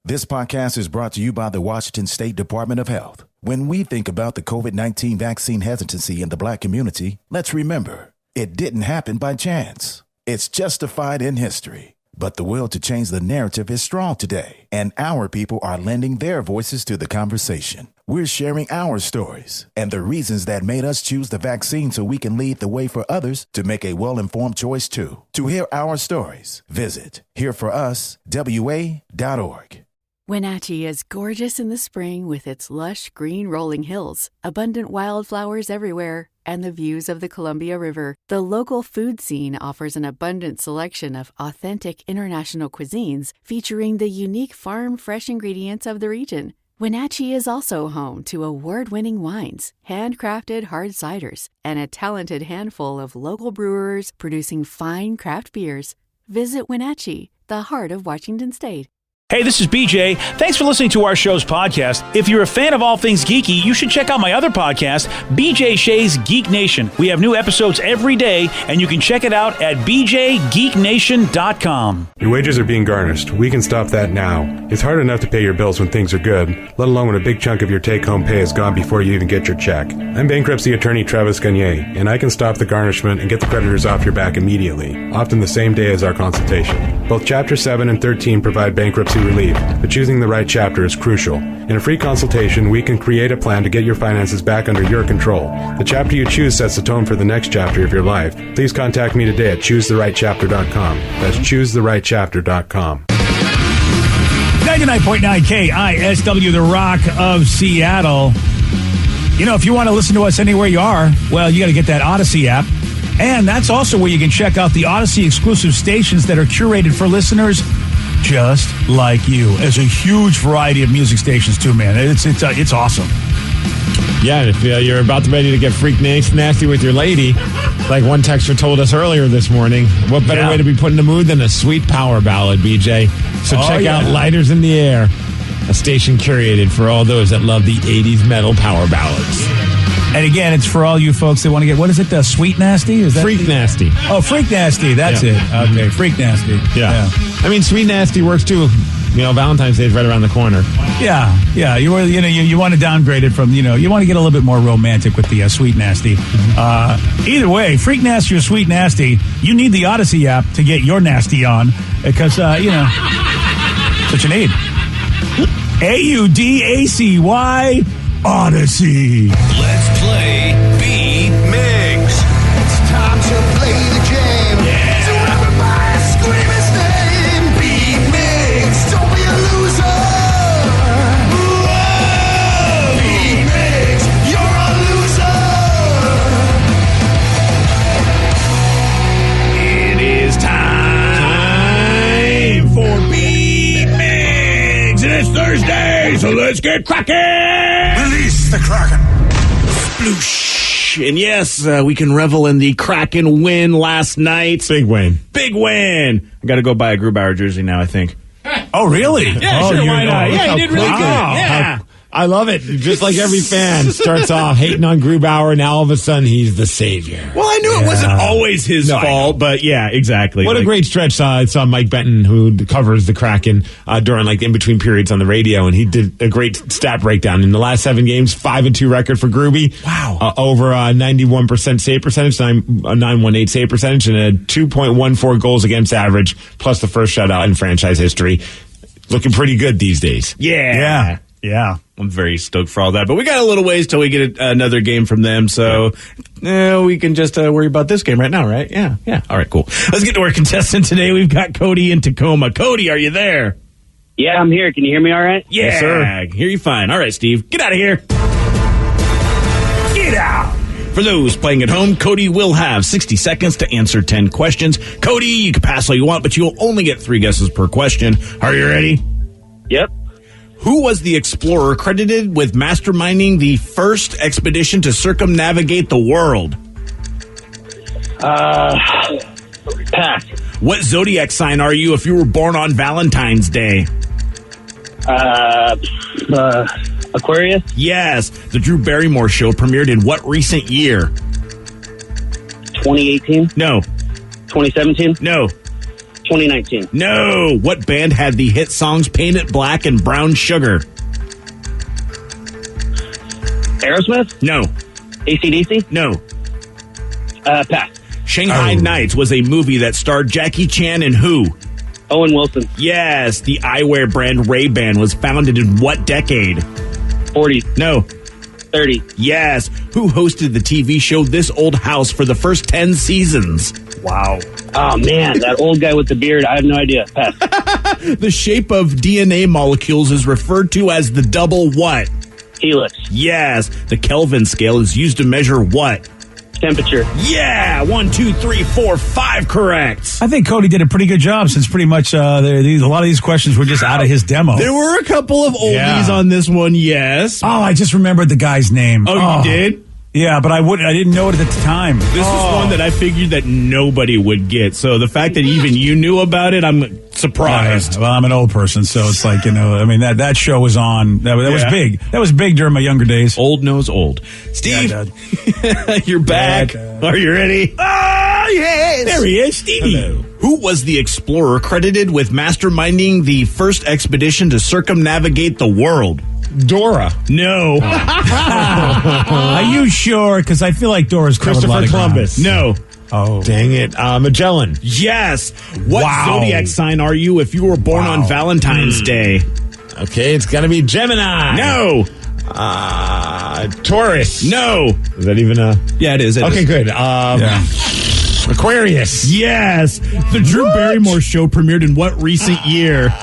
This podcast is brought to you by the Washington State Department of Health. When we think about the COVID-19 vaccine hesitancy in the Black community, let's remember, it didn't happen by chance. It's justified in history. But the will to change the narrative is strong today, and our people are lending their voices to the conversation. We're sharing our stories and the reasons that made us choose the vaccine so we can lead the way for others to make a well-informed choice too. To hear our stories, visit hereforuswa.org. Wenatchee is gorgeous in the spring with its lush green rolling hills, abundant wildflowers everywhere, and the views of the Columbia River. The local food scene offers an abundant selection of authentic international cuisines featuring the unique farm-fresh ingredients of the region. Wenatchee is also home to award-winning wines, handcrafted hard ciders, and a talented handful of local brewers producing fine craft beers. Visit Wenatchee, the heart of Washington State. Hey, this is BJ. Thanks for listening to our show's podcast. If you're a fan of all things geeky, you should check out my other podcast, BJ Shea's Geek Nation. We have new episodes every day, and you can check it out at bjgeeknation.com. Your wages are being garnished. We can stop that now. It's hard enough to pay your bills when things are good, let alone when a big chunk of your take-home pay is gone before you even get your check. I'm bankruptcy attorney Travis Gagne, and I can stop the garnishment and get the creditors off your back immediately, often the same day as our consultation. Both Chapter 7 and 13 provide bankruptcy relief, but choosing the right chapter is crucial. In a free consultation, we can create a plan to get your finances back under your control. The chapter you choose sets the tone for the next chapter of your life. Please contact me today at choosetherightchapter.com. That's choosetherightchapter.com. 99.9 KISW, the Rock of Seattle. You know, if you want to listen to us anywhere you are, well, you got to get that Odyssey app. And that's also where you can check out the Odyssey exclusive stations that are curated for listeners just like you. There's a huge variety of music stations too, man. It's awesome. Yeah, if you're about to ready to get freak nasty with your lady, like one texter told us earlier this morning, what better way to be put in the mood than a sweet power ballad, BJ? So check out Lighters in the Air, a station curated for all those that love the 80s metal power ballads. And again, it's for all you folks that want to get, what is it, the Sweet Nasty? Is that Freak Nasty. Oh, Freak Nasty, that's it. Okay, Freak Nasty. Yeah. I mean, Sweet Nasty works too. You know, Valentine's Day is right around the corner. Yeah. You want to downgrade it from, you want to get a little bit more romantic with the Sweet Nasty. Either way, Freak Nasty or Sweet Nasty, you need the Odyssey app to get your nasty on because, that's what you need. AUDACY Odyssey. Let's play Beat Mix. It's time to play the game. Yeah. So everybody scream his name. Beat Mix. Don't be a loser. Whoa. Beat Mix. You're a loser. It is time for Beat Mix. And it's Thursday, so let's get cracking. Release the Kraken. Sploosh. And yes, we can revel in the Kraken win last night. Big win. I got to go buy a Grubauer jersey now, I think. Oh, really? Yeah, sure, why not? Yeah, he did really good. Yeah. I love it. Just like every fan starts off hating on Grubauer, now all of a sudden he's the savior. Well, I knew it wasn't always his fault, but yeah, exactly. What a great stretch. I saw Mike Benton, who covers the Kraken during in between periods on the radio, and he did a great stat breakdown. In the last 7 games, 5-2 record for Gruby. Wow. Over 91% save percentage, 918 save percentage, and a 2.14 goals against average, plus the first shutout in franchise history. Looking pretty good these days. Yeah. I'm very stoked for all that. But we got a little ways till we get another game from them, so we can just worry about this game right now, right? Yeah. All right, cool. Let's get to our contestant today. We've got Cody in Tacoma. Cody, are you there? Yeah, I'm here. Can you hear me all right? Yeah, yes, sir. Hear you fine. All right, Steve, get out of here. Get out. For those playing at home, Cody will have 60 seconds to answer 10 questions. Cody, you can pass all you want, but you'll only get 3 guesses per question. Are you ready? Yep. Who was the explorer credited with masterminding the first expedition to circumnavigate the world? Pass. What zodiac sign are you if you were born on Valentine's Day? Aquarius? Yes. The Drew Barrymore show premiered in what recent year? 2018? No. 2017? No. 2019. No. What band had the hit songs Paint It Black and Brown Sugar? Aerosmith? No. AC/DC? No. Pass. Shanghai Nights was a movie that starred Jackie Chan and who? Owen Wilson. Yes. The eyewear brand Ray-Ban was founded in what decade? 40. No. 30. Yes. Who hosted the TV show This Old House for the first 10 seasons? Wow. Oh, man, that old guy with the beard. I have no idea. Pass. The shape of DNA molecules is referred to as the double what? Helix. Yes. The Kelvin scale is used to measure what? Temperature. Yeah. 1, 2, 3, 4, 5 correct. I think Cody did a pretty good job since pretty much a lot of these questions were just out of his demo. There were a couple of oldies on this one, yes. Oh, I just remembered the guy's name. Oh, you did? Yeah, but I didn't know it at the time. This is one that I figured that nobody would get. So the fact that even you knew about it, I'm surprised. Well, I'm an old person, so it's like, I mean, that show was on. That was big. That was big during my younger days. Old knows old. Steve, you're back. Dad. Are you ready? Oh, yes. There he is, Stevie. Hello. Who was the explorer credited with masterminding the first expedition to circumnavigate the world? Dora. No. Are you sure? Because I feel like Dora's covered a lot Christopher of ground. Columbus. No. Oh. Dang it. Magellan. Yes. What Wow. zodiac sign are you if you were born on Valentine's Day? Okay, it's got to be Gemini. No. Taurus. No. Is that even a... Yeah, it is. Okay, good. Yeah. Aquarius. Yes. The Drew Barrymore show premiered in what recent year?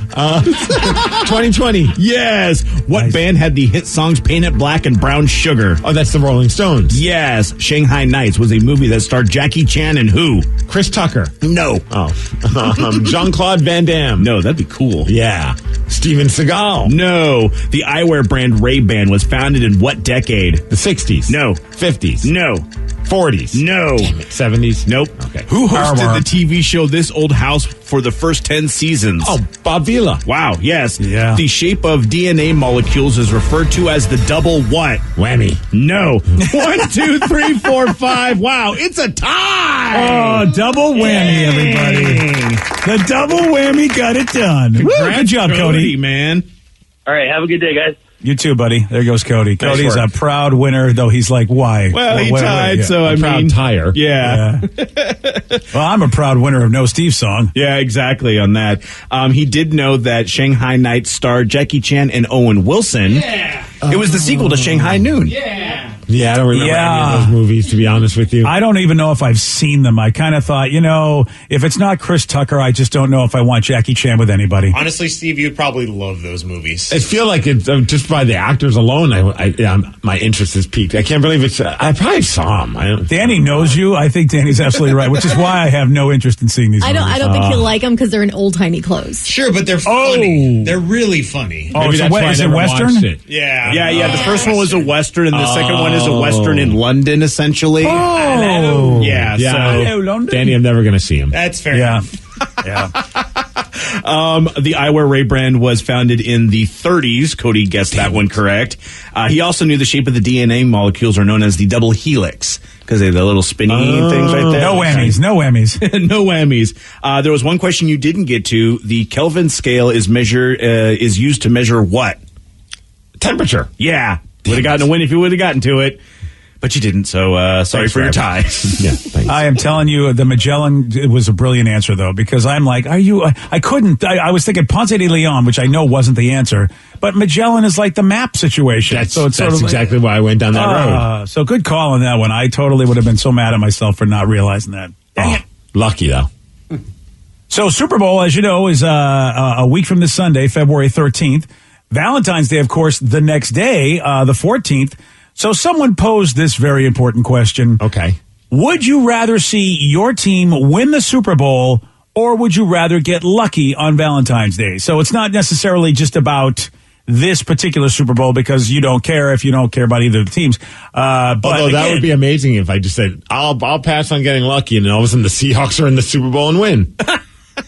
2020. Yes. What Nice. band had the hit songs Paint It Black and Brown Sugar? Oh, that's the Rolling Stones. Yes. Shanghai Nights was a movie that starred Jackie Chan and who? Chris Tucker. No. Oh. Jean-Claude Van Damme. No, that'd be cool. Yeah. Steven Seagal. No. The eyewear brand Ray-Ban was founded in what decade? The 60s. No. 50s. No. 40s. No. 70s. Nope. Okay. Who hosted Power. the TV show This Old House for the first 10 seasons? Oh, Bob Vila. Wow, yes. Yeah. The shape of DNA molecules is referred to as the double what? Whammy. No. 1, 2, 3, 4, 5. Wow, it's a tie. Oh, double whammy, everybody. The double whammy got it done. Woo, good job, Cody. man. All right, have a good day, guys. You too, buddy. There goes Cody. Nice Cody's work. a proud winner, though he's like, why? Well, he tied, yeah. so I Proud mean, tire. yeah. Well, I'm a proud winner of No Steve song. Yeah, exactly on that. He did know that Shanghai Nights starred Jackie Chan and Owen Wilson. Yeah. It was the sequel to Shanghai Noon. Yeah, I don't remember any of those movies, to be honest with you. I don't even know if I've seen them. I kind of thought, if it's not Chris Tucker, I just don't know if I want Jackie Chan with anybody. Honestly, Steve, you'd probably love those movies. I feel like it's just by the actors alone. My interest is peaked. I can't believe it's. I probably saw them. Danny knows you. I think Danny's absolutely right, which is why I have no interest in seeing these movies. I don't think he'll like them because they're in old timey clothes. Sure, but they're funny. They're really funny. Oh, Maybe it's that's why I is it never Western? watched it. Yeah. Yeah. The first one was a Western, and the second one is a Western in London, essentially. Oh. Yeah. Yeah. So, Hello, London. Danny, I'm never going to see him. That's fair. Yeah. enough. Yeah. the eyewear Ray brand was founded in the 30s. Cody guessed that one correct. He also knew the shape of the DNA molecules are known as the double helix because they have the little spinny things right there. No whammies. No whammies. No whammies. There was one question you didn't get to. The Kelvin scale is used to measure what? Temperature. Yeah. Would have gotten a win if you would have gotten to it. But you didn't, so sorry Thanks for your for tie. Yeah, thanks. I am telling you, the Magellan was a brilliant answer, though, because I'm like, I couldn't, I was thinking Ponce de Leon, which I know wasn't the answer, but Magellan is like the map situation. That's so it's sort of exactly why I went down that road. So good call on that one. I totally would have been so mad at myself for not realizing that. Dang it. Lucky, though. So Super Bowl, as you know, is a week from this Sunday, February 13th. Valentine's Day, of course, the next day, the 14th. So someone posed this very important question. Okay. Would you rather see your team win the Super Bowl, or would you rather get lucky on Valentine's Day? So it's not necessarily just about this particular Super Bowl because you don't care if you don't care about either of the teams. But Although that again, would be amazing if I just said, I'll pass on getting lucky, and then all of a sudden the Seahawks are in the Super Bowl and win.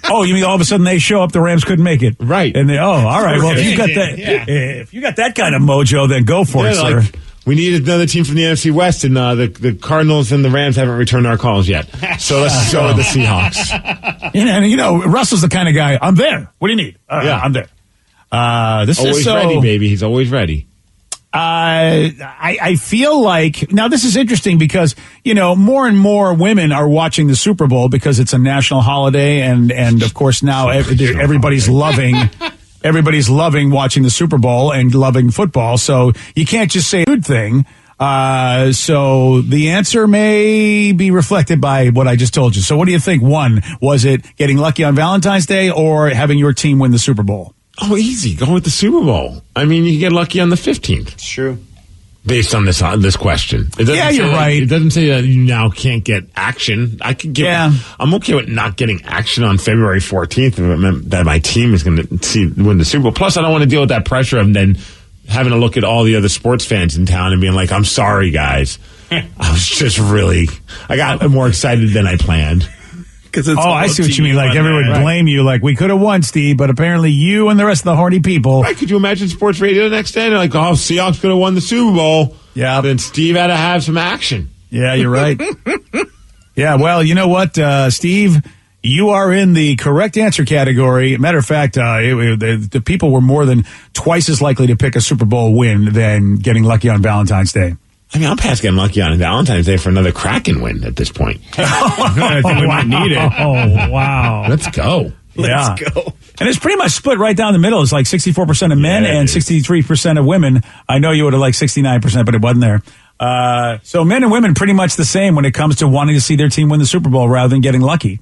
Oh, you mean all of a sudden they show up, the Rams couldn't make it, Right. And all right. Well, if you got that, Yeah. if you got that kind of mojo, then go for it, sir. Like, We need another team from the NFC West, and the Cardinals and the Rams haven't returned our calls yet. So let's go with the Seahawks. And Russell's the kind of guy, I'm there. What do you need? I'm there. This always is so ready, baby. He's always ready. I feel like now this is interesting because more and more women are watching the Super Bowl because it's a national holiday, and of course now everybody's loving watching the Super Bowl and loving football. So you can't just say a good thing. So the answer may be reflected by what I just told you. So what do you think? One, was it getting lucky on Valentine's Day or having your team win the Super Bowl? Oh, easy. Go with the Super Bowl. I mean, you get lucky on the 15th. It's true. Based on this question. You're right. It doesn't say that you now can't get action. I'm okay with not getting action on February 14th if it meant that my team is going to win the Super Bowl. Plus, I don't want to deal with that pressure of then having to look at all the other sports fans in town and being like, I'm sorry, guys. I got more excited than I planned. I see what you mean. Like everyone would blame you. Like we could have won, Steve, but apparently you and the rest of the horny people. Right? Could you imagine sports radio the next day? They're like, "Oh, Seahawks could have won the Super Bowl." Yeah. Then Steve had to have some action. Yeah, you're right. Yeah. Well, you know what, Steve, you are in the correct answer category. Matter of fact, the people were more than twice as likely to pick a Super Bowl win than getting lucky on Valentine's Day. I mean, I'm past getting lucky on Valentine's Day for another Kraken win at this point. I think we might need it. Oh, wow. Let's go. Let's go. And it's pretty much split right down the middle. It's like 64% of men and 63% of women. I know you would have liked 69%, but it wasn't there. So men and women pretty much the same when it comes to wanting to see their team win the Super Bowl rather than getting lucky.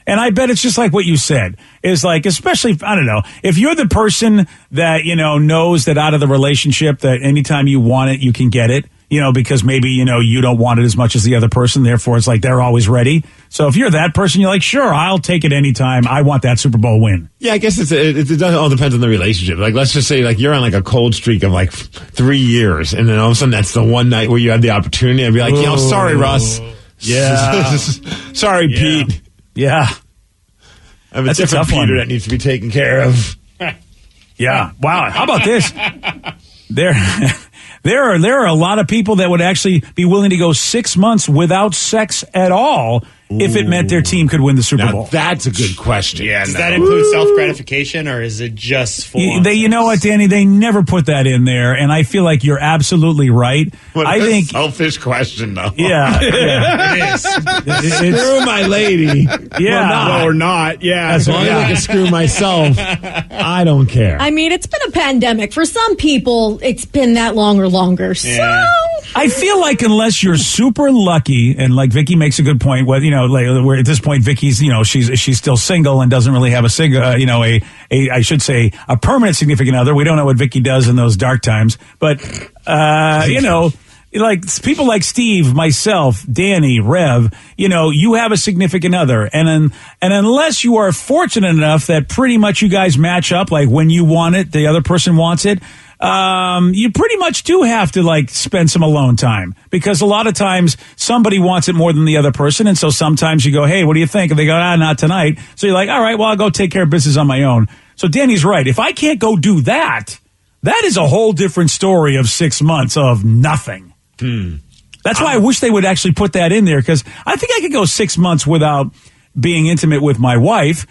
And I bet it's just like what you said is like, especially, I don't know, if you're the person that, knows that out of the relationship that anytime you want it, you can get it. Because maybe, you don't want it as much as the other person. Therefore, it's like they're always ready. So if you're that person, you're like, sure, I'll take it anytime. I want that Super Bowl win. Yeah, I guess it all depends on the relationship. Like, let's just say, like, you're on, like, a cold streak of, like, 3 years. And then all of a sudden, that's the one night where you have the opportunity. I'd be like, sorry, Russ. Yeah. Sorry, Pete. Yeah. I have a different Peter that needs to be taken care of. Yeah. Wow. How about this? There are a lot of people that would actually be willing to go 6 months without sex at all if it meant their team could win the Super Bowl. That's a good question. Yeah, does that include self-gratification, or is it just full-on? You know what, Danny? They never put that in there, and I feel like you're absolutely right. I think selfish question, though. Yeah. It is. Screw my lady. Yeah. Or not. Yeah. As long as I can screw myself, I don't care. I mean, it's been a pandemic. For some people, it's been that long or longer. Yeah. So I feel like unless you're super lucky, and like Vicky makes a good point, where at this point Vicky's, she's still single and doesn't really have I should say a permanent significant other. We don't know what Vicky does in those dark times, but like people like Steve, myself, Danny, Rev, you have a significant other, and unless you are fortunate enough that pretty much you guys match up, like when you want it, the other person wants it. You pretty much do have to like spend some alone time because a lot of times somebody wants it more than the other person. And so sometimes you go, hey, what do you think? And they go, not tonight. So you're like, all right, well, I'll go take care of business on my own. So Danny's right. If I can't go do that, that is a whole different story of 6 months of nothing. That's why I wish they would actually put that in there because I think I could go 6 months without being intimate with my wife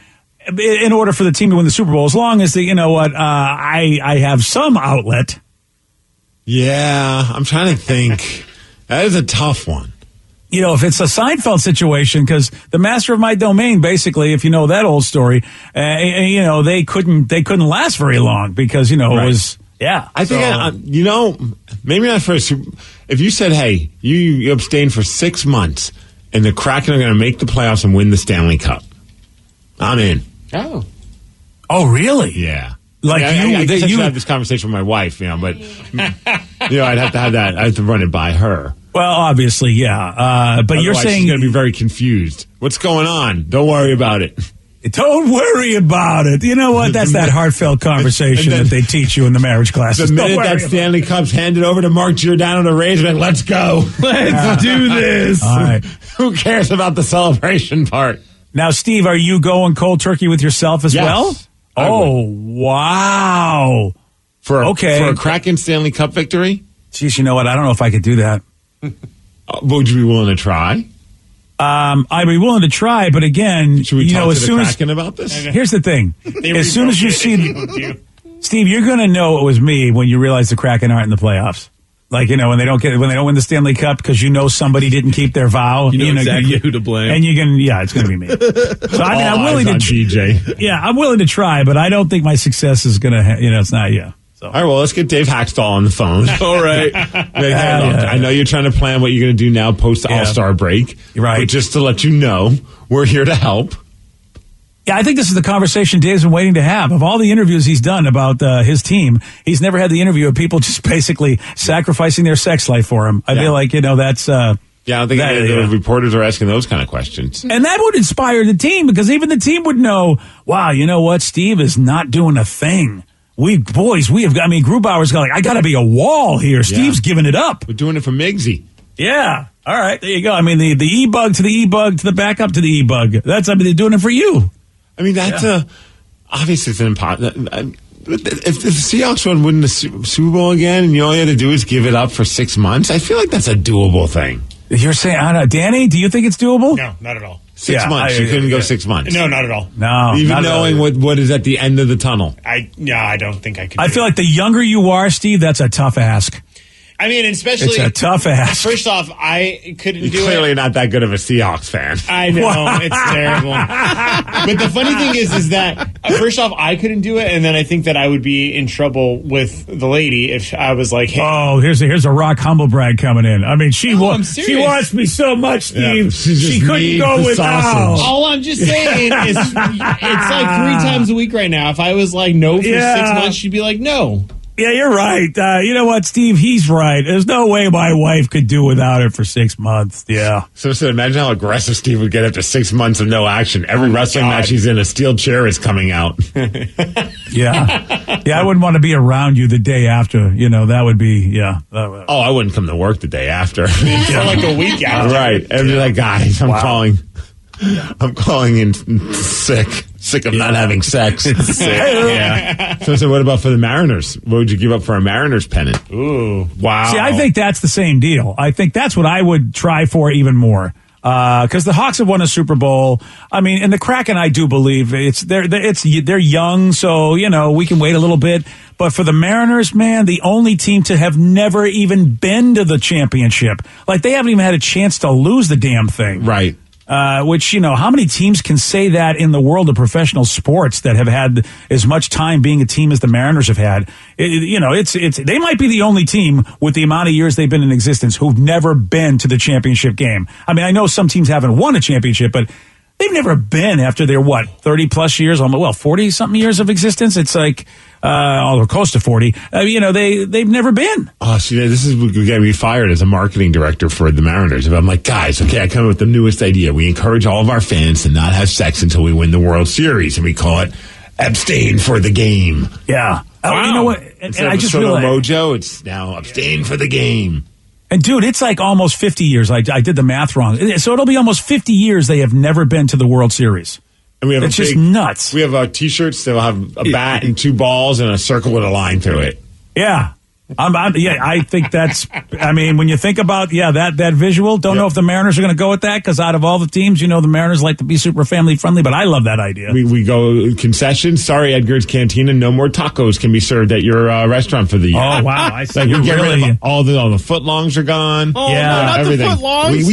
in order for the team to win the Super Bowl, as long as I have some outlet. Yeah, I'm trying to think. That is a tough one. If it's a Seinfeld situation, because the master of my domain, basically, if you know that old story, they couldn't last very long because it was I think maybe not for if you said, hey, you abstain for 6 months and the Kraken are going to make the playoffs and win the Stanley Cup, I'm in. Oh, really? Yeah. Like I guess I should have this conversation with my wife, but I'd have to have that. I have to run it by her. Well, obviously, yeah. But Otherwise, you're saying she's going to be very confused. What's going on? Don't worry about it. Don't worry about it. You know what? That's that heartfelt conversation that they teach you in the marriage classes. The minute that Stanley Cup's handed over to Mark Giordano to raise, let's go. Let's do this. All right. Who cares about the celebration part? Now, Steve, are you going cold turkey with yourself as well? I wow. For a Kraken Stanley Cup victory? Geez, you know what? I don't know if I could do that. Would you be willing to try? I'd be willing to try, but again, Should we you talk know, to as the soon as Kraken about this? here's the thing, as soon as you see, see, Steve, you're going to know it was me when you realize the Kraken aren't in the playoffs. Like, you know, when they don't win the Stanley Cup because you know somebody didn't keep their vow. You know exactly who to blame. And you can, yeah, it's going to be me. So I mean, I'm willing to, DJ. yeah, I'm willing to try, but I don't think my success is going to, it's not, So. All right, well, let's get Dave Hackstall on the phone. All right. I know you're trying to plan what you're going to do now post the All-Star break. Right. But just to let you know, we're here to help. Yeah, I think this is the conversation Dave's been waiting to have. Of all the interviews he's done about his team, he's never had the interview of people just basically sacrificing their sex life for him. I feel like, that's... Yeah, I don't think any of the reporters are asking those kind of questions. And that would inspire the team, because even the team would know, wow, you know what? Steve is not doing a thing. Grubauer's got I got to be a wall here. Steve's giving it up. We're doing it for Miggsy. Yeah. All right. There you go. I mean, the E-bug to the E-bug to the backup to the E-bug. They're doing it for you. I mean, that's obviously it's an impossible. If the Seahawks win the Super Bowl again, and all you had to do is give it up for 6 months, I feel like that's a doable thing. You're saying, Danny, do you think it's doable? No, not at all. 6 months. You couldn't go 6 months. No, not at all. No. Even knowing what is at the end of the tunnel. I don't think I could. I feel like the younger you are, Steve, that's a tough ask. I mean, especially... It's a tough ask. First off, I couldn't do it. You're clearly not that good of a Seahawks fan. I know. It's terrible. But the funny thing is that, first off, I couldn't do it, and then I think that I would be in trouble with the lady if I was like, hey. Oh, here's a rock humble brag coming in. I mean, she wants me so much, Steve. Yeah, she couldn't go without. All I'm just saying is it's like 3 times a week right now. If I was like, no for 6 months, she'd be like, no. Yeah, you're right. You know what, Steve? He's right. There's no way my wife could do without it for 6 months. Yeah. So imagine how aggressive Steve would get after 6 months of no action. Every wrestling match he's in, a steel chair is coming out. Yeah. Yeah, I wouldn't want to be around you the day after. That would be, Oh, I wouldn't come to work the day after. For like a week after. Right. And be like, guys, I'm calling in sick of not having sex. Sick. Yeah. So what about for the Mariners? What would you give up for a Mariners pennant? Ooh. Wow. See, I think that's the same deal. I think that's what I would try for even more. Because the Hawks have won a Super Bowl. I mean, and the Kraken, I do believe they're young, so we can wait a little bit. But for the Mariners, man, the only team to have never even been to the championship, like they haven't even had a chance to lose the damn thing, right? Which, how many teams can say that in the world of professional sports that have had as much time being a team as the Mariners have had? They might be the only team with the amount of years they've been in existence who've never been to the championship game. I mean, I know some teams haven't won a championship, but they've never been after their 30 plus years, 40 something years of existence. It's like, or close to 40. They've never been. Oh, see, this is going to be fired as a marketing director for the Mariners. If I'm like, guys, okay, I come up with the newest idea. We encourage all of our fans to not have sex until we win the World Series, and we call it abstain for the game. Yeah. Wow. You know what? And I just realized, Mojo, it's now abstain for the game. And dude, it's like almost 50 years. I did the math wrong. So it'll be almost 50 years they have never been to the World Series. And we have it's just nuts. We have T-shirts that will have a bat and 2 balls and a circle with a line through it. Yeah. I think that's, when you think about, that visual, don't know if the Mariners are going to go with that, because out of all the teams, the Mariners like to be super family friendly, but I love that idea. We go concessions. Sorry, Edgar's Cantina, no more tacos can be served at your restaurant for the year. Oh, wow. I see. Like, we get rid of all the footlongs are gone. Oh, yeah. No, not everything. The footlongs.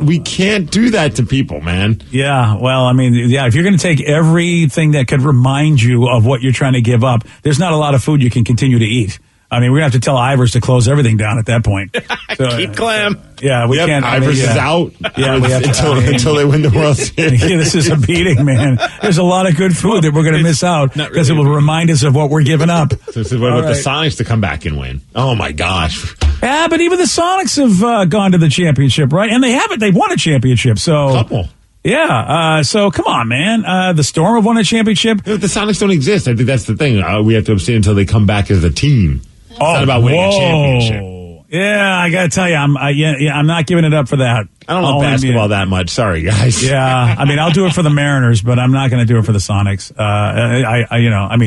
We can't do that to people, man. Yeah. Well, if you're going to take everything that could remind you of what you're trying to give up, there's not a lot of food you can continue to eat. We're going to have to tell Ivers to close everything down at that point. So, keep clam. Yeah, we can't. Ivers is out. Yeah, we have until they win the World Series. Yeah, this is a beating, man. There's a lot of good food that we're going to miss out because it will remind us of what we're giving up. So what about the Sonics to come back and win? Oh my gosh. Yeah, but even the Sonics have gone to the championship, right? And they haven't. They've won a championship. So couple. Yeah, so come on, man. The Storm have won a championship. The Sonics don't exist. I think that's the thing. We have to abstain until they come back as a team. It's not about winning a championship. Yeah, I got to tell you, I'm not giving it up for that. I don't know basketball that much. Sorry, guys. Yeah, I'll do it for the Mariners, but I'm not going to do it for the Sonics.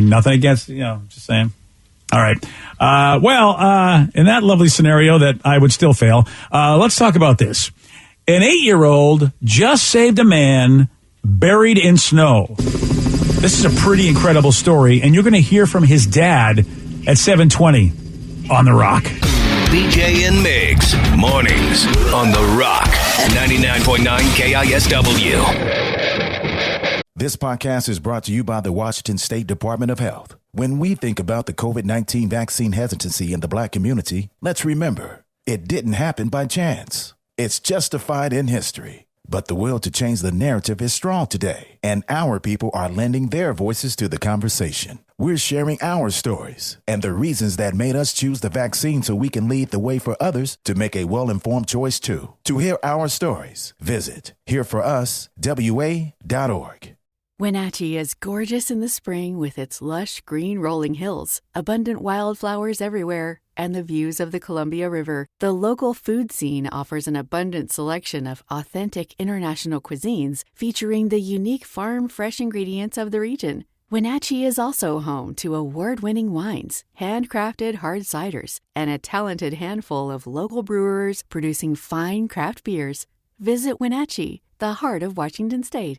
Nothing against, just saying. All right. In that lovely scenario that I would still fail, let's talk about this. An 8-year-old just saved a man buried in snow. This is a pretty incredible story, and you're going to hear from his dad at 7:20 on The Rock. BJ and Migs, mornings on The Rock, 99.9 KISW. This podcast is brought to you by the Washington State Department of Health. When we think about the COVID-19 vaccine hesitancy in the Black community, let's remember, it didn't happen by chance. It's justified in history. But the will to change the narrative is strong today, and our people are lending their voices to the conversation. We're sharing our stories and the reasons that made us choose the vaccine so we can lead the way for others to make a well-informed choice too. To hear our stories, visit hereforuswa.org. Wenatchee is gorgeous in the spring with its lush green rolling hills, abundant wildflowers everywhere, and the views of the Columbia River. The local food scene offers an abundant selection of authentic international cuisines featuring the unique farm-fresh ingredients of the region. Wenatchee is also home to award-winning wines, handcrafted hard ciders, and a talented handful of local brewers producing fine craft beers. Visit Wenatchee, the heart of Washington State.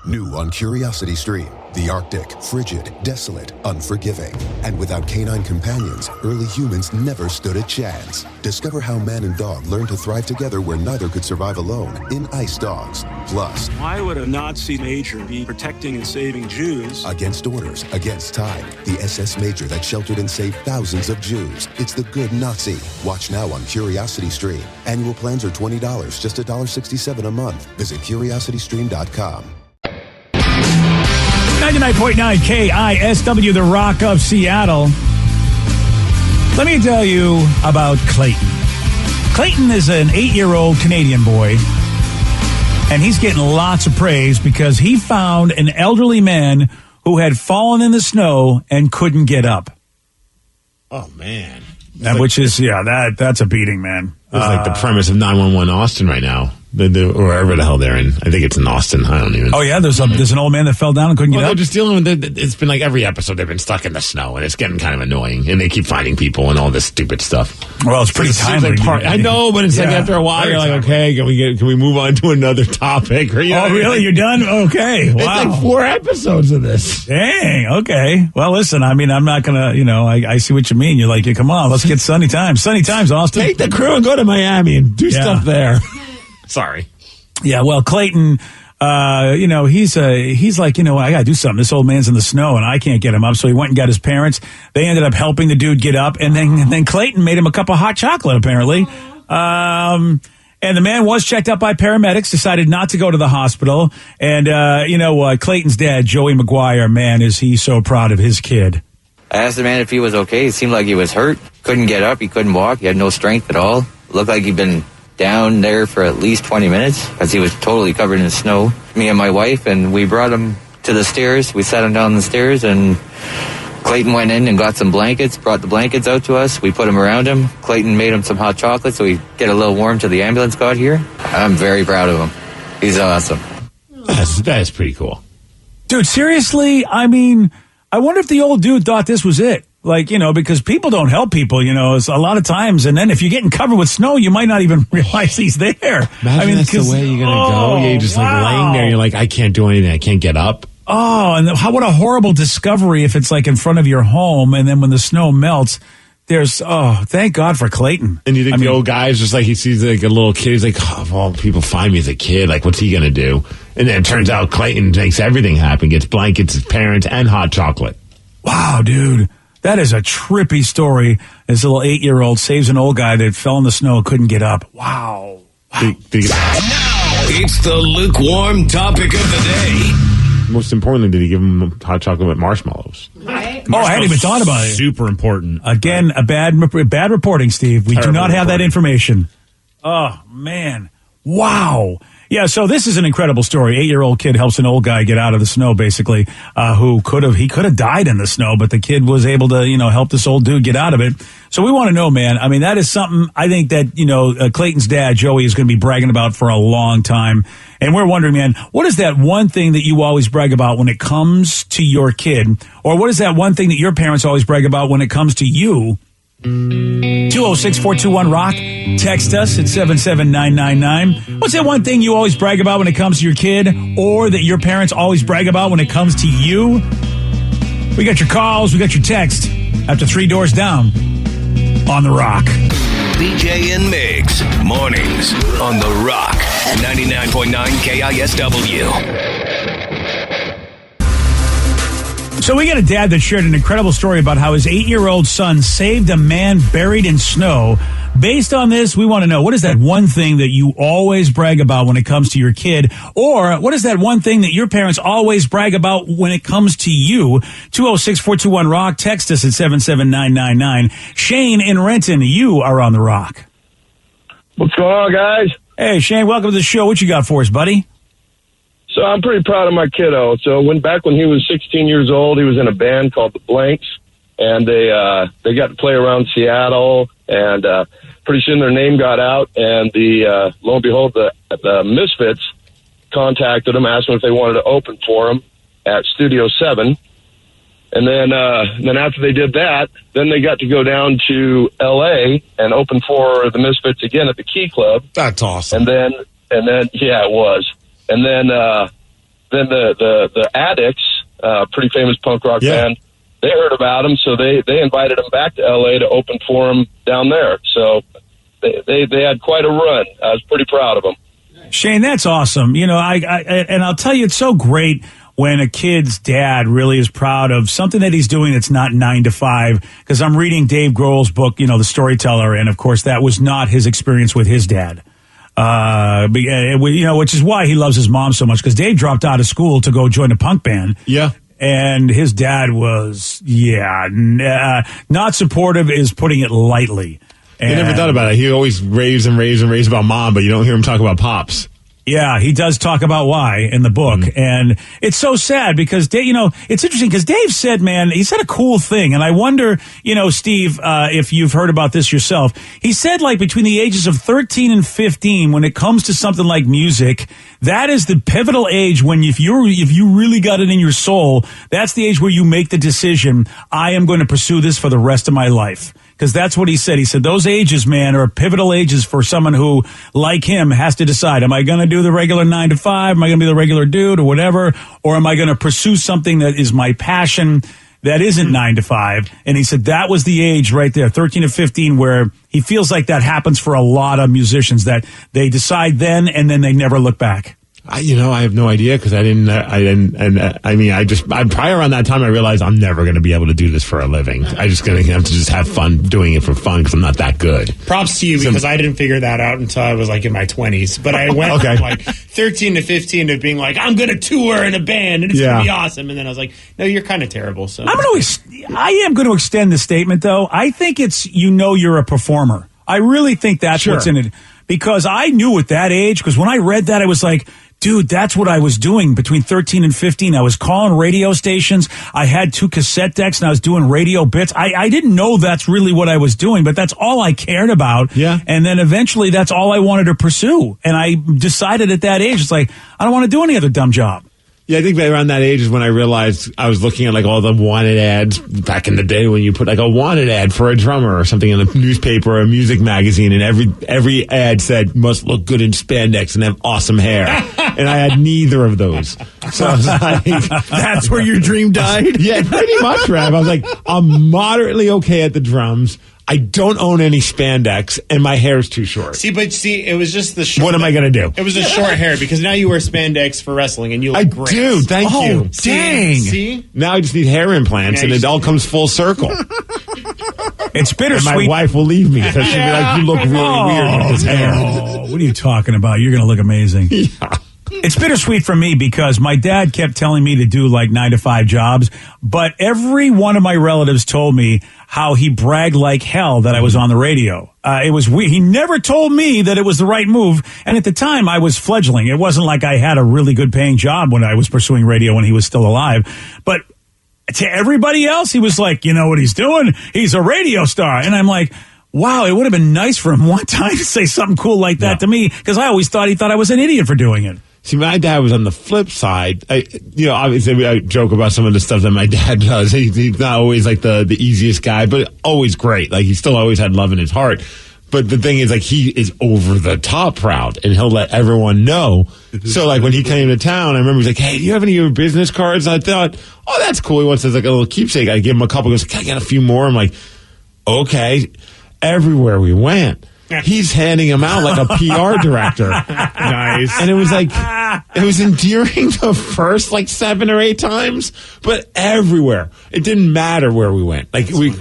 New on Curiosity Stream, the Arctic, frigid, desolate, unforgiving. And without canine companions, early humans never stood a chance. Discover how man and dog learned to thrive together where neither could survive alone in Ice Dogs. Plus, why would a Nazi major be protecting and saving Jews? Against orders, against time, the SS major that sheltered and saved thousands of Jews. It's the Good Nazi. Watch now on Curiosity Stream. Annual plans are $20, just $1.67 a month. Visit curiositystream.com. 99.9 KISW, the Rock of Seattle. Let me tell you about Clayton. Clayton is an 8-year-old Canadian boy, and he's getting lots of praise because he found an elderly man who had fallen in the snow and couldn't get up. Oh, man. That's a beating, man. It's like the premise of 911 Austin right now. Or wherever the hell they're in. I think it's in Austin. I don't even. Oh, yeah? There's an old man that fell down and couldn't get up? They're just dealing with it. It's been like every episode they've been stuck in the snow, and it's getting kind of annoying. And they keep finding people and all this stupid stuff. Well, it's pretty timely. I know, but it's like after a while, you're like, okay, can we move on to another topic? Or, really? You're done? Okay. Wow. It's like 4 episodes of this. Dang. Okay. Well, listen, I mean, I'm not going to, I see what you mean. You're like, come on, let's get sunny times. Sunny times, Austin. Take the crew and go to Miami and do stuff there. Sorry. Yeah, well, Clayton, he's like, I got to do something. This old man's in the snow, and I can't get him up. So he went and got his parents. They ended up helping the dude get up, and then Clayton made him a cup of hot chocolate, apparently. And the man was checked out by paramedics, decided not to go to the hospital. And, Clayton's dad, Joey McGuire, man, is he so proud of his kid. I asked the man if he was okay. It seemed like he was hurt. Couldn't get up. He couldn't walk. He had no strength at all. Looked like he'd been down there for at least 20 minutes because he was totally covered in snow. Me and my wife, and we brought him to the stairs. We sat him down the stairs, and Clayton went in and got some blankets, brought the blankets out to us. We put them around him. Clayton made him some hot chocolate so he get a little warm till the ambulance got here. I'm very proud of him. He's awesome. That's pretty cool. Dude, seriously? I mean, I wonder if the old dude thought this was it. Like, because people don't help people, it's a lot of times. And then if you're getting covered with snow, you might not even realize he's there. Imagine that's the way you're going to go. Yeah, you're just like laying there. You're like, I can't do anything. I can't get up. Oh, and what a horrible discovery if it's like in front of your home. And then when the snow melts, thank God for Clayton. And you think the old guy is just like, he sees like a little kid. He's like, of all people find me as a kid. Like, what's he going to do? And then it turns out Clayton makes everything happen. Gets blankets, his parents, and hot chocolate. Wow, dude. That is a trippy story. This little 8-year-old saves an old guy that fell in the snow, couldn't get up. Wow. Now, it's the lukewarm topic of the day. Most importantly, did he give him hot chocolate with marshmallows? Right. I hadn't even thought about it. Super important. Again, a bad reporting, Steve. We do not have that information. Oh, man. Wow. Yeah, so this is an incredible story. 8-year-old kid helps an old guy get out of the snow, basically, who could have died in the snow, but the kid was able to, help this old dude get out of it. So we want to know, man. I mean, that is something I think that, Clayton's dad, Joey, is going to be bragging about for a long time. And we're wondering, man, what is that one thing that you always brag about when it comes to your kid? Or what is that one thing that your parents always brag about when it comes to you? 206-421-ROCK. Text us at 77999. What's that one thing you always brag about when it comes to your kid, or that your parents always brag about when it comes to you? We got your calls, we got your text after 3 doors down on The Rock. BJ and Migs, mornings on The Rock, 99.9 KISW. So we got a dad that shared an incredible story about how his 8-year-old son saved a man buried in snow. Based on this, we want to know, what is that one thing that you always brag about when it comes to your kid? Or what is that one thing that your parents always brag about when it comes to you? 206-421-ROCK. Text us at 77999. Shane in Renton, you are on The Rock. What's going on, guys? Hey, Shane, welcome to the show. What you got for us, buddy? So I'm pretty proud of my kiddo. So back when he was 16 years old, he was in a band called the Blanks, and they got to play around Seattle, and pretty soon their name got out, and lo and behold, the Misfits contacted them, asked them if they wanted to open for them at Studio 7. And then after they did that, then they got to go down to L.A. and open for the Misfits again at the Key Club. That's awesome. And then yeah, it was. And then the Addicts, pretty famous punk rock band, they heard about him, so they invited him back to L.A. to open for him down there. So they had quite a run. I was pretty proud of them. Shane, that's awesome. And I'll tell you, it's so great when a kid's dad really is proud of something that he's doing that's not 9 to 5. Because I'm reading Dave Grohl's book, The Storyteller, and of course that was not his experience with his dad. Which is why he loves his mom so much, because Dave dropped out of school to go join a punk band. Yeah. And his dad was, not supportive is putting it lightly. And he never thought about it. He always raves about mom, but you don't hear him talk about pops. Yeah, he does talk about why in the book. Mm-hmm. And it's so sad because, it's interesting because Dave said, man, he said a cool thing. And I wonder, Steve, if you've heard about this yourself. He said, like, between the ages of 13 and 15, when it comes to something like music, that is the pivotal age when if you really got it in your soul, that's the age where you make the decision, I am going to pursue this for the rest of my life. Because that's what he said. He said those ages, man, are pivotal ages for someone who, like him, has to decide, am I going to do the regular 9 to 5? Am I going to be the regular dude or whatever? Or am I going to pursue something that is my passion that isn't 9 to 5? And he said that was the age right there, 13 to 15, where he feels like that happens for a lot of musicians, that they decide then and then they never look back. I have no idea because I'm probably around that time I realized I'm never going to be able to do this for a living. I'm just going to have to just have fun doing it for fun because I'm not that good. Props to you because I didn't figure that out until I was like in my 20s. But I went from like 13 to 15 to being like, I'm going to tour in a band and it's going to be awesome. And then I was like, no, you're kind of terrible. So I am going to extend the statement though. I think it's, you're a performer. I really think that's what's in it. Because I knew at that age, because when I read that, I was like, dude, that's what I was doing between 13 and 15. I was calling radio stations. I had 2 cassette decks and I was doing radio bits. I didn't know that's really what I was doing, but that's all I cared about. Yeah. And then eventually that's all I wanted to pursue. And I decided at that age, it's like, I don't want to do any other dumb job. Yeah, I think around that age is when I realized I was looking at like all the wanted ads back in the day when you put like a wanted ad for a drummer or something in a newspaper or a music magazine, and every ad said must look good in spandex and have awesome hair, and I had neither of those. So I was like, that's where your dream died? Yeah, pretty much, Rev. I was like, I'm moderately okay at the drums. I don't own any spandex, and my hair's too short. It was just the short. What am I going to do? It was the short hair, because now you wear spandex for wrestling, and you look great. I do, thank you. Dang. See? Now I just need hair implants, and it all comes full circle. It's bittersweet. And my wife will leave me, because she'll be like, you look really weird with this hair. No. What are you talking about? You're going to look amazing. Yeah. It's bittersweet for me because my dad kept telling me to do like 9-to-5 jobs, but every one of my relatives told me how he bragged like hell that I was on the radio. It was weird. He never told me that it was the right move. And at the time, I was fledgling. It wasn't like I had a really good paying job when I was pursuing radio when he was still alive. But to everybody else, he was like, you know what he's doing? He's a radio star. And I'm like, wow, it would have been nice for him one time to say something cool like that to me, because I always thought he thought I was an idiot for doing it. See, my dad was on the flip side. Obviously, I joke about some of the stuff that my dad does. He's not always like the easiest guy, but always great. Like, he still always had love in his heart. But the thing is, like, he is over the top proud, and he'll let everyone know. So, like, when he came to town, I remember he was like, hey, do you have any of your business cards? And I thought, oh, that's cool. He wants as like a little keepsake. I give him a couple. He goes, can I get a few more? I'm like, okay. Everywhere we went, he's handing him out like a PR director. Nice. And it was like, it was endearing the first like 7 or 8 times, but everywhere. It didn't matter where we went. Like, we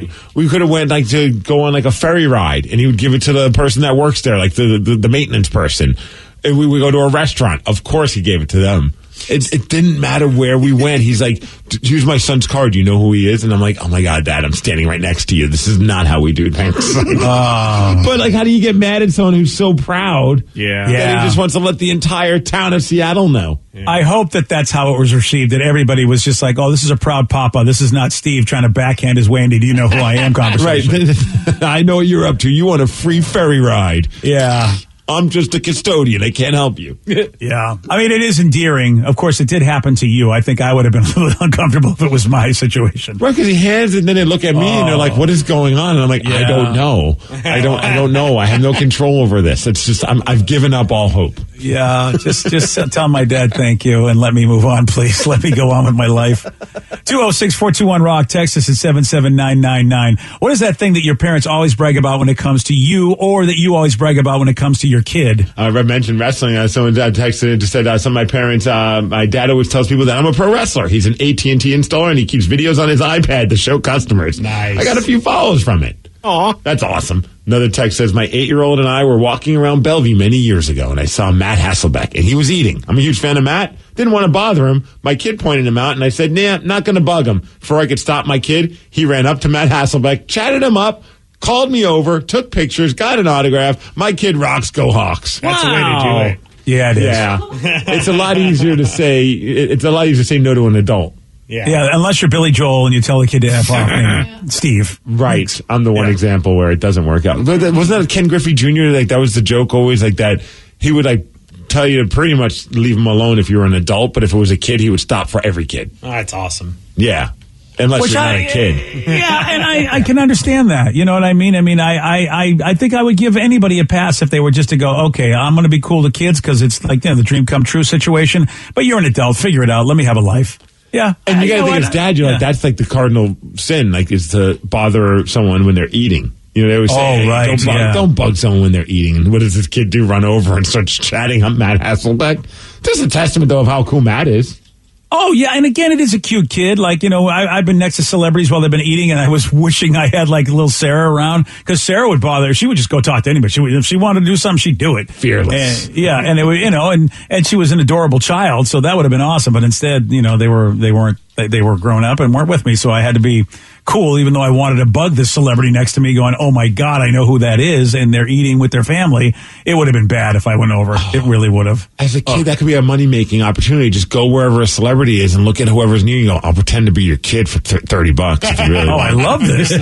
could have went like to go on like a ferry ride, and he would give it to the person that works there, like the maintenance person. And we would go to a restaurant. Of course he gave it to them. It didn't matter where we went. He's like, here's my son's card. Do you know who he is? And I'm like, oh my God, Dad, I'm standing right next to you. This is not how we do things. But like, how do you get mad at someone who's so proud that he just wants to let the entire town of Seattle know? Yeah. I hope that that's how it was received, that everybody was just like, oh, this is a proud papa. This is not Steve trying to backhand his way into, do you know who I am conversation. Right. I know what you're up to. You want a free ferry ride. Yeah. I'm just a custodian. I can't help you. Yeah. I mean, it is endearing. Of course, it did happen to you. I think I would have been a little uncomfortable if it was my situation. Right, because he hands it, and then they look at me, and they're like, what is going on? And I'm like, I don't know. I don't know. I have no control over this. It's just, I've given up all hope. Yeah, just tell my dad thank you and let me move on, please. Let me go on with my life. 206-421-ROCK, Texas at 77999. What is that thing that your parents always brag about when it comes to you, or that you always brag about when it comes to your kid? I mentioned wrestling. Someone texted and just said some of my parents, my dad always tells people that I'm a pro wrestler. He's an AT&T installer, and he keeps videos on his iPad to show customers. Nice. I got a few follows from it. Aw. That's awesome. Another text says, my 8-year-old and I were walking around Bellevue many years ago, and I saw Matt Hasselbeck, and he was eating. I'm a huge fan of Matt. Didn't want to bother him. My kid pointed him out, and I said, nah, not going to bug him. Before I could stop my kid, he ran up to Matt Hasselbeck, chatted him up, called me over, took pictures, got an autograph. My kid rocks, go Hawks. That's the way to do it. Yeah, it is. Yeah. It's a lot easier to say. It's a lot easier to say no to an adult. Yeah, unless you're Billy Joel and you tell the kid to F off, Steve. Right. I'm the one example where it doesn't work out. But wasn't that Ken Griffey Jr.? Like, that was the joke always, like that. He would like tell you to pretty much leave him alone if you were an adult, but if it was a kid, he would stop for every kid. Oh, that's awesome. Yeah. Unless you're not a kid. Yeah, and I can understand that. You know what I mean? I mean, I think I would give anybody a pass if they were just to go, okay, I'm going to be cool to kids because it's like, you know, the dream come true situation. But you're an adult. Figure it out. Let me have a life. Yeah. And you got to think as dad, you're like, that's like the cardinal sin, like, is to bother someone when they're eating. You know, they always say, don't bug someone when they're eating. And what does this kid do? Run over and start chatting up Matt Hasselbeck? This is a testament, though, of how cool Matt is. Oh, yeah, and again, it is a cute kid. Like, you know, I've been next to celebrities while they've been eating, and I was wishing I had, like, little Sarah around, because Sarah would bother her. She would just go talk to anybody. If she wanted to do something, she'd do it. Fearless. And, yeah, and it was, you know, and she was an adorable child, so that would have been awesome. But instead, you know, they were grown up and weren't with me, so I had to be cool, even though I wanted to bug this celebrity next to me going, oh my God, I know who that is, and they're eating with their family. It would have been bad if I went over. It really would have. As a kid, that could be a money-making opportunity. Just go wherever a celebrity is and look at whoever's near you and go, I'll pretend to be your kid for $30 if you really want. I love this.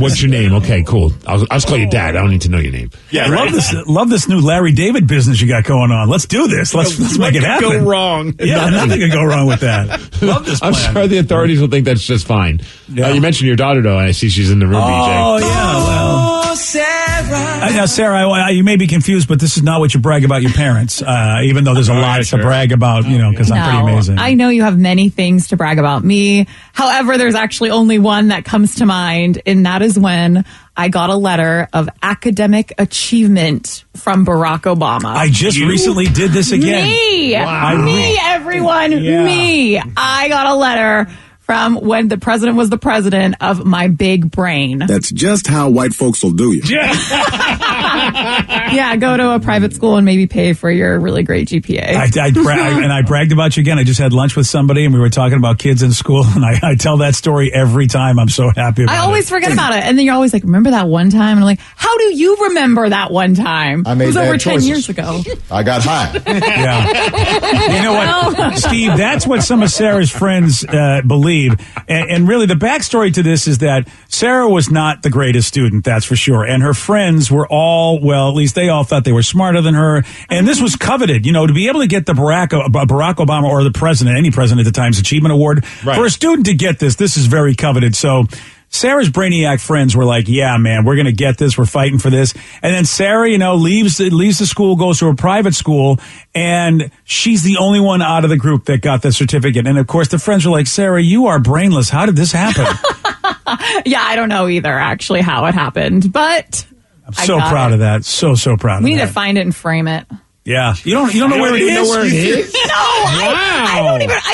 What's your name? Okay, cool. I'll just call you Dad. I don't need to know your name. Yeah, I love this new Larry David business you got going on. Let's do this. Let's make it happen. Go wrong. Yeah, nothing can go wrong with that. Love this plan. I'm sure the authorities will think that's just fine. Yeah. You mentioned your daughter, though, and I see she's in the room, BJ. Oh, yeah, well. Sarah. Now, Sarah, you may be confused, but this is not what you brag about your parents, even though there's a lot to brag about, you know, because I'm pretty amazing. I know you have many things to brag about me. However, there's actually only one that comes to mind, and that is when I got a letter of academic achievement from Barack Obama. I just recently did this again. Me, everyone, me. I got a letter from when the president was the president of my big brain. That's just how white folks will do you. Yeah, go to a private school and maybe pay for your really great GPA. I bragged about you again. I just had lunch with somebody and we were talking about kids in school, and I tell that story every time. I'm so happy about it. I always forget about it. And then you're always like, remember that one time? And I'm like, how do you remember that one time? I made it was bad over 10 choices. years ago. I got high. Yeah. You know what, Steve, that's what some of Sarah's friends believe. And really, the backstory to this is that Sarah was not the greatest student, that's for sure. And her friends were all, well, at least they all thought they were smarter than her. And this was coveted, you know, to be able to get the Barack Obama or the president, any president at the time's Achievement Award. Right. For a student to get this is very coveted. So Sarah's brainiac friends were like, yeah, man, we're going to get this. We're fighting for this. And then Sarah, you know, leaves the school, goes to a private school, and she's the only one out of the group that got the certificate. And of course, the friends were like, Sarah, you are brainless. How did this happen? Yeah, I don't know either, actually, how it happened. But I'm so proud of that. So proud of that. We need to find it and frame it. Yeah. You don't know where it is? No, I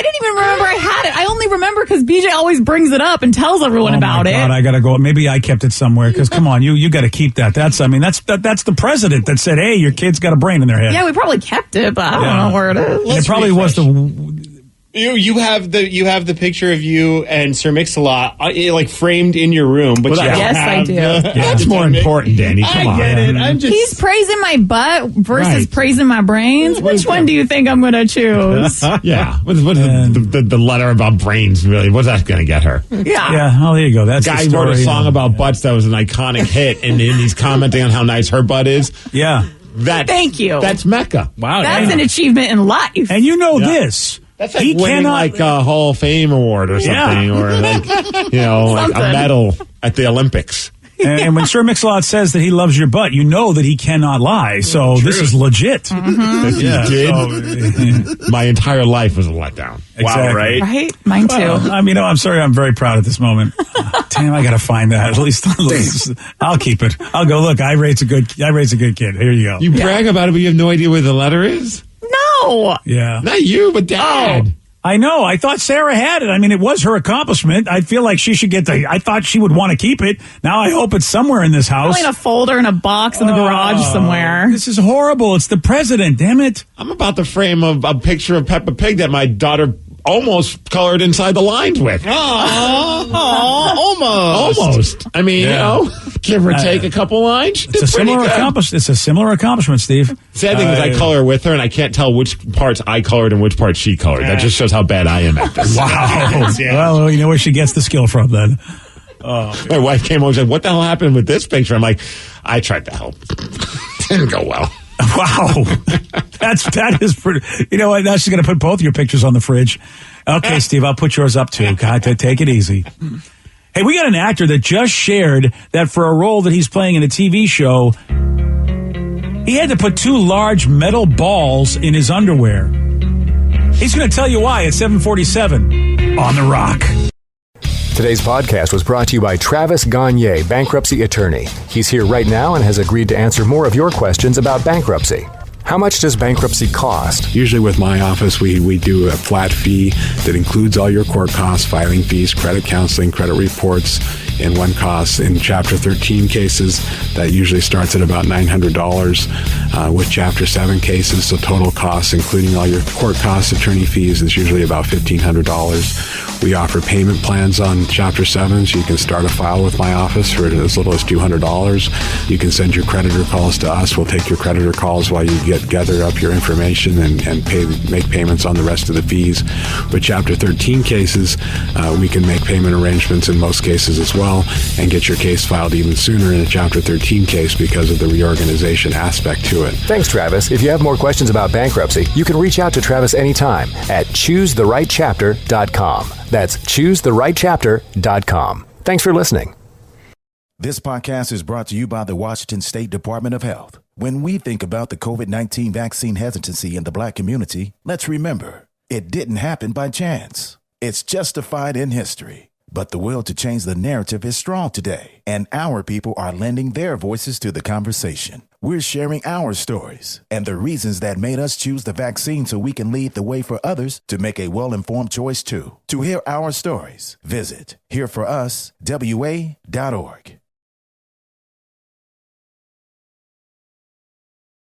didn't even remember I had it. I only remember because BJ always brings it up and tells everyone about it. I gotta go. Maybe I kept it somewhere because come on, you got to keep that. That's the president that said, hey, your kid's got a brain in their head. Yeah, we probably kept it, but I don't know where it is. And it probably was the. You have the picture of you and Sir Mix-a-Lot like framed in your room, but yes, I do. That's more important, Danny. Come on. I get it. He's praising my butt versus praising my brains. Which one do you think I'm going to choose? Yeah. What's the letter about brains, really? What's that going to get her? Yeah. Yeah. Oh, there you go. That's the guy the story. wrote a song about butts that was an iconic hit, and then he's commenting on how nice her butt is. Yeah. Thank you. That's Mecca. Wow. That's an achievement in life. And you know this. That's like winning like a Hall of Fame award or something, or like, you know, like a medal at the Olympics. And when Sir Mix-a-Lot says that he loves your butt, you know that he cannot lie. So this is legit. Mm-hmm. If he did, my entire life was a letdown. Exactly. Wow, right? Right? Mine too. Well, I'm sorry. I'm very proud at this moment. Damn, I got to find that. At least I'll keep it. I'll go, look, I raised a good kid. Here you go. You brag about it, but you have no idea where the letter is? No. Yeah. Not you, but Dad. Oh. I know. I thought Sarah had it. I mean, it was her accomplishment. I feel like she should get I thought she would want to keep it. Now I hope it's somewhere in this house. Probably in a folder in a box in the garage somewhere. This is horrible. It's the president. Damn it. I'm about to frame a picture of Peppa Pig that my daughter almost colored inside the lines with. Almost. I mean, you know, give or take a couple lines. It's a similar accomplishment. It's a similar accomplishment, Steve. Sad thing is I color with her, and I can't tell which parts I colored and which parts she colored. That just shows how bad I am at this. Wow. Well, you know where she gets the skill from then. My wife came over and said, what the hell happened with this picture? I'm like, I tried to help. Didn't go well. Wow. That is pretty. You know what? Now she's going to put both your pictures on the fridge. Okay, Steve, I'll put yours up too. God, take it easy. Hey, we got an actor that just shared that for a role that he's playing in a TV show, he had to put 2 large metal balls in his underwear. He's going to tell you why at 7:47 on The Rock. Today's podcast was brought to you by Travis Gagne, bankruptcy attorney. He's here right now and has agreed to answer more of your questions about bankruptcy. How much does bankruptcy cost? Usually with my office, we do a flat fee that includes all your court costs, filing fees, credit counseling, credit reports, in one cost. In Chapter 13 cases, that usually starts at about $900. With Chapter 7 cases, so total costs, including all your court costs, attorney fees, is usually about $1,500. We offer payment plans on Chapter 7, so you can start a file with my office for as little as $200. You can send your creditor calls to us. We'll take your creditor calls while you gather up your information and make payments on the rest of the fees. With Chapter 13 cases, we can make payment arrangements in most cases as well and get your case filed even sooner in a Chapter 13 case because of the reorganization aspect to it. Thanks, Travis. If you have more questions about bankruptcy, you can reach out to Travis anytime at choosetherightchapter.com. That's choosetherightchapter.com. Thanks for listening. This podcast is brought to you by the Washington State Department of Health. When we think about the COVID-19 vaccine hesitancy in the Black community, let's remember, it didn't happen by chance. It's justified in history. But the will to change the narrative is strong today, and our people are lending their voices to the conversation. We're sharing our stories and the reasons that made us choose the vaccine so we can lead the way for others to make a well-informed choice too. To hear our stories, visit hereforuswa.org.